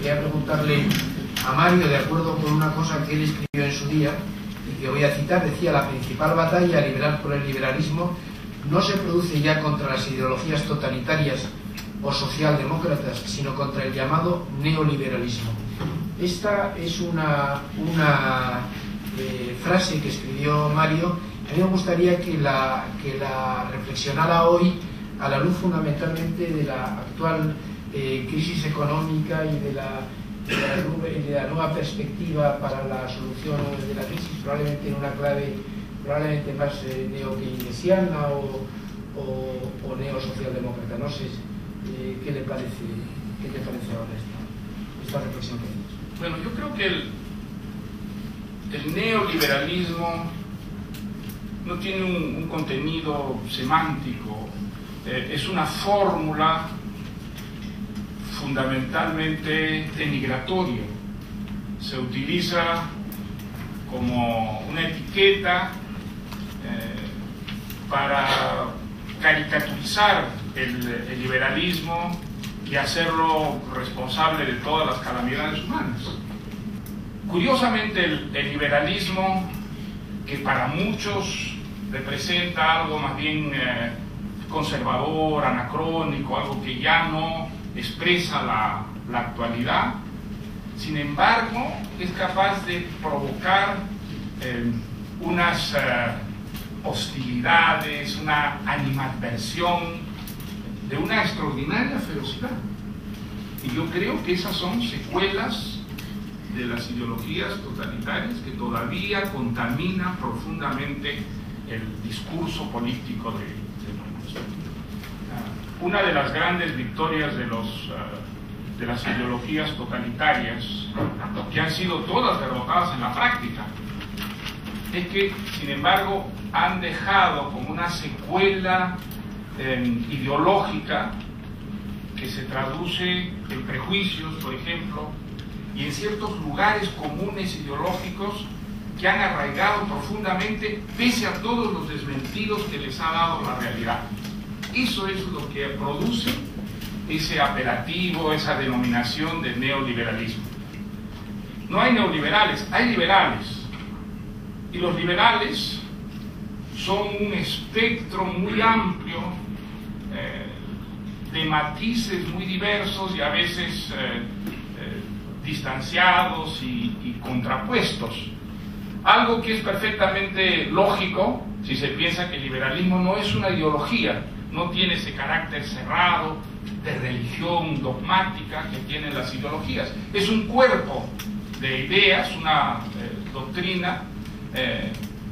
quería preguntarle a Mario, de acuerdo con una cosa que él escribió en su día, y que voy a citar, decía: la principal batalla liberal por el liberalismo no se produce ya contra las ideologías totalitarias o socialdemócratas, sino contra el llamado neoliberalismo. Esta es una frase que escribió Mario. A mí me gustaría que la reflexionara hoy a la luz fundamentalmente de la actual crisis económica y de la nueva perspectiva para la solución de la crisis, probablemente en una clave probablemente más neo-keynesiana o neo-socialdemócrata. No sé qué te parece ahora esta reflexión que haces. Bueno, yo creo que el neoliberalismo no tiene un contenido semántico, es una fórmula fundamentalmente denigratoria. Se utiliza como una etiqueta para caricaturizar el liberalismo y hacerlo responsable de todas las calamidades humanas. Curiosamente, el liberalismo, que para muchos representa algo más bien conservador, anacrónico, algo que ya no expresa la actualidad, sin embargo es capaz de provocar unas hostilidades, una animadversión de una extraordinaria ferocidad. Y yo creo que esas son secuelas de las ideologías totalitarias que todavía contaminan profundamente el discurso político de nuestro. Una de las grandes victorias de las ideologías totalitarias, que han sido todas derrotadas en la práctica, es que, sin embargo, han dejado como una secuela ideológica que se traduce en prejuicios, por ejemplo, y en ciertos lugares comunes ideológicos que han arraigado profundamente pese a todos los desmentidos que les ha dado la realidad. Eso es lo que produce ese apelativo, esa denominación de neoliberalismo. No hay neoliberales, hay liberales. Y los liberales son un espectro muy amplio de matices muy diversos y a veces distanciados y contrapuestos. Algo que es perfectamente lógico si se piensa que el liberalismo no es una ideología, no tiene ese carácter cerrado de religión dogmática que tienen las ideologías. Es un cuerpo de ideas, una doctrina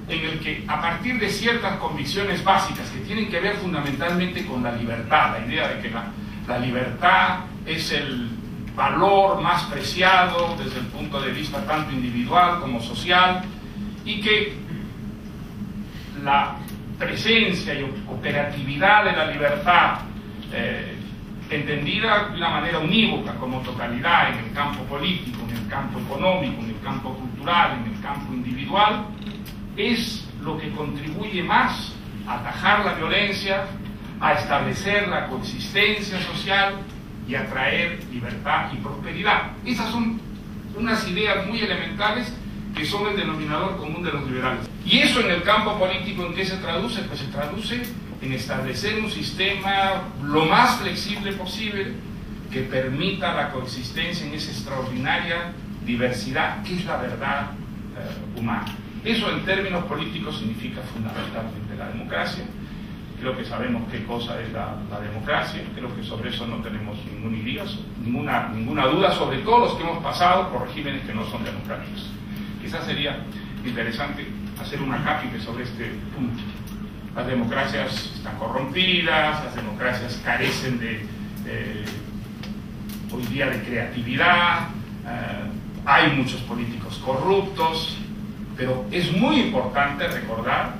en el que, a partir de ciertas convicciones básicas que tienen que ver fundamentalmente con la libertad, la idea de que la libertad es el valor más preciado desde el punto de vista tanto individual como social, y que la presencia y operatividad de la libertad, entendida de una manera unívoca como totalidad en el campo político, en el campo económico, en el campo cultural, en el campo individual, es lo que contribuye más a atajar la violencia, a establecer la coexistencia social y a traer libertad y prosperidad. Esas son unas ideas muy elementales que son el denominador común de los liberales. Y eso en el campo político, ¿en qué se traduce? Pues se traduce en establecer un sistema lo más flexible posible que permita la coexistencia en esa extraordinaria diversidad que es la verdad humana. Eso en términos políticos significa fundamentalmente la democracia. Creo que sabemos qué cosa es la democracia, creo que sobre eso no tenemos ninguna duda, sobre todo los que hemos pasado por regímenes que no son democráticos. Quizás sería interesante hacer una cápita sobre este punto. Las democracias están corrompidas, las democracias carecen hoy día de creatividad, hay muchos políticos corruptos, pero es muy importante recordar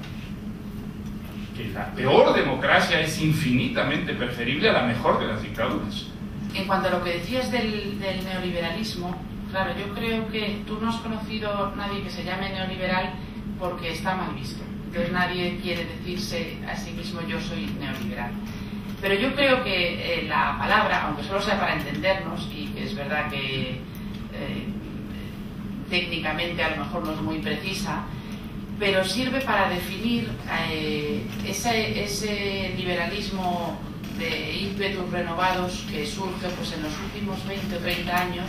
que la peor democracia es infinitamente preferible a la mejor de las dictaduras. En cuanto a lo que decías del neoliberalismo, claro, yo creo que tú no has conocido a nadie que se llame neoliberal porque está mal visto. Entonces nadie quiere decirse a sí mismo yo soy neoliberal. Pero yo creo que la palabra, aunque solo sea para entendernos y que es verdad que técnicamente a lo mejor no es muy precisa, pero sirve para definir ese liberalismo de ímpetus renovados que surge pues, en los últimos 20 o 30 años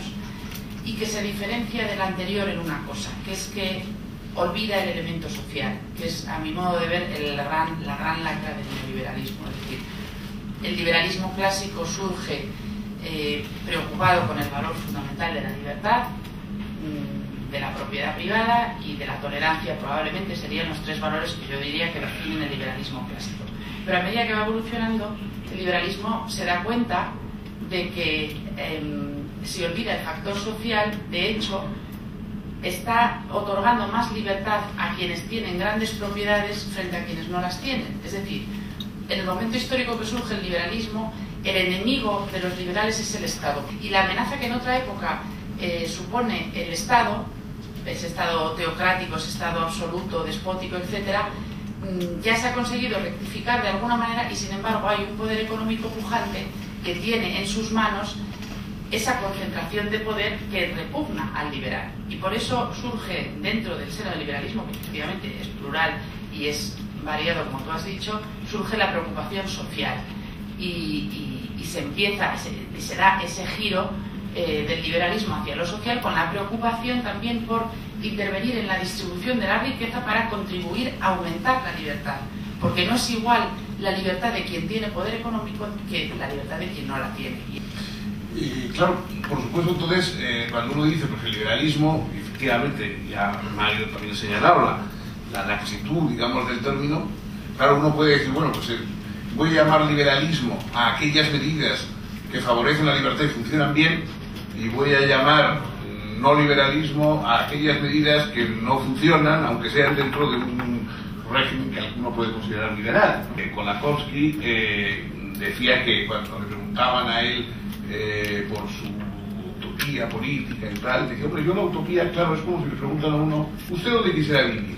y que se diferencia del anterior en una cosa, que es que olvida el elemento social, que es, a mi modo de ver, la gran lacra del neoliberalismo. Es decir, el liberalismo clásico surge preocupado con el valor fundamental de la libertad, de la propiedad privada y de la tolerancia. Probablemente serían los tres valores que yo diría que definen el liberalismo clásico. Pero a medida que va evolucionando, el liberalismo se da cuenta de que se olvida el factor social. De hecho, está otorgando más libertad a quienes tienen grandes propiedades frente a quienes no las tienen. Es decir, en el momento histórico que surge el liberalismo, el enemigo de los liberales es el Estado. Y la amenaza que en otra época supone el Estado, ese Estado teocrático, ese Estado absoluto, despótico, etcétera, ya se ha conseguido rectificar de alguna manera y sin embargo hay un poder económico pujante que tiene en sus manos esa concentración de poder que repugna al liberal. Y por eso surge dentro del seno del liberalismo, que efectivamente es plural y es variado, como tú has dicho, surge la preocupación social y se empieza, se da ese giro del liberalismo hacia lo social, con la preocupación también por intervenir en la distribución de la riqueza para contribuir a aumentar la libertad, porque no es igual la libertad de quien tiene poder económico que la libertad de quien no la tiene. Y claro, por supuesto, entonces, cuando uno dice pues el liberalismo, efectivamente, ya Mario también señalaba la laxitud, digamos, del término, claro, uno puede decir, bueno, pues voy a llamar liberalismo a aquellas medidas que favorecen la libertad y funcionan bien, y voy a llamar no liberalismo a aquellas medidas que no funcionan, aunque sean dentro de un régimen que alguno puede considerar liberal. Kolakowski decía que cuando le preguntaban a él por su utopía política y tal, decía, hombre, yo la utopía, claro, es como si le preguntan a uno, ¿usted dónde quisiera vivir?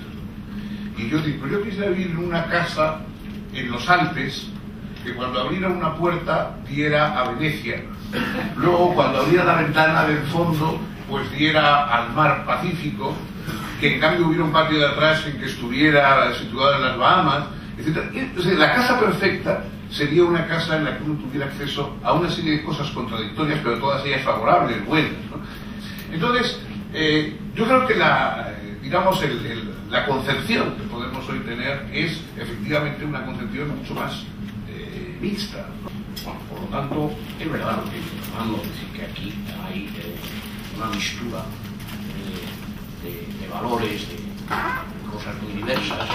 Y yo digo, pues yo quisiera vivir en una casa en los Alpes, que cuando abriera una puerta diera a Venecia, luego cuando abriera la ventana del fondo pues diera al mar Pacífico, que en cambio hubiera un patio de atrás en que estuviera situado en las Bahamas, etc. Entonces, la casa perfecta sería una casa en la que uno tuviera acceso a una serie de cosas contradictorias, pero todas ellas favorables, buenas, ¿no? Entonces, yo creo que la concepción que podemos hoy tener es efectivamente una concepción mucho más mixta, ¿no? Bueno, por lo tanto, es verdad lo que dice Fernando, es decir, que aquí hay una mistura de valores, de cosas muy diversas.